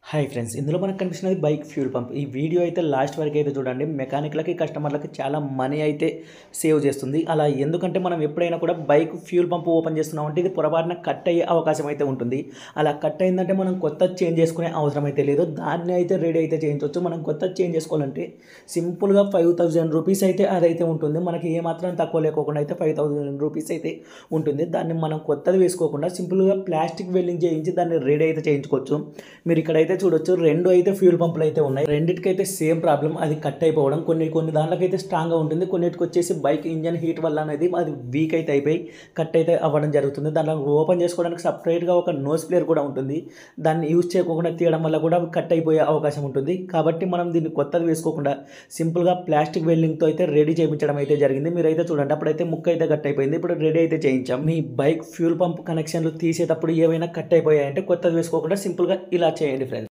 Hi friends, ఇందులో మనకు కనిపిస్తున్నది బైక్ ఫ్యూల్ పంప్. ఈ వీడియో అయితే లాస్ట్ వరకు అయితే చూడండి. మెకానిక్లకి, కస్టమర్లకి చాలా మనీ అయితే సేవ్ చేస్తుంది. అలా ఎందుకంటే మనం ఎప్పుడైనా కూడా బైక్ ఫ్యూల్ పంప్ ఓపెన్ చేస్తున్నామంటే ఇది పొరపాటున కట్ అయ్యే అవకాశం అయితే ఉంటుంది. అలా కట్ అయిందంటే మనం కొత్తది చేంజ్ చేసుకునే అవసరం అయితే లేదు. దాన్ని అయితే రెడీ అయితే చేయించవచ్చు. మనం కొత్తది చేంజ్ చేసుకోవాలంటే సింపుల్గా 5000 రూపీస్ అయితే అదైతే ఉంటుంది. మనకి ఏమాత్రం తక్కువ లేకోకుండా అయితే 5000 రూపీస్ అయితే ఉంటుంది. దాన్ని మనం కొత్తది వేసుకోకుండా సింపుల్గా ప్లాస్టిక్ వెల్డింగ్ చేయించి దాన్ని రెడీ అయితే చేయించుకోవచ్చు. మీరు ఇక్కడైతే చూడొచ్చు, రెండు అయితే ఫ్యూల్ పంపులు అయితే ఉన్నాయి. రెండిటికైతే సేమ్ ప్రాబ్లం, అది కట్ అయిపోవడం. కొన్ని దాంట్లోకైతే స్ట్రాంగ్గా ఉంటుంది, కొన్నిటికి వచ్చేసి బైక్ ఇంజన్ హీట్ వల్ల అనేది అది వీక్ అయితే అయిపోయి కట్ అయితే అవ్వడం జరుగుతుంది. దాంట్లో ఓపెన్ చేసుకోవడానికి సపరేట్గా ఒక నోస్ ప్లేయర్ కూడా ఉంటుంది. దాన్ని యూజ్ చేయకుండా తీయడం వల్ల కూడా కట్ అయిపోయే అవకాశం ఉంటుంది. కాబట్టి మనం దీన్ని కొత్తది వేసుకోకుండా సింపుల్గా ప్లాస్టిక్ వెల్డింగ్తో అయితే రెడీ చేయించడం అయితే జరిగింది. మీరైతే చూడండి, అప్పుడైతే ముక్క అయితే కట్ అయిపోయింది, ఇప్పుడు రెడీ అయితే చేయించాం. మీ బైక్ ఫ్యూల్ పంప్ కనెక్షన్లు తీసేటప్పుడు ఏవైనా కట్ అయిపోయాయంటే కొత్తది వేసుకోకుండా సింపుల్గా ఇలా చేయండి ఫ్రెండ్స్.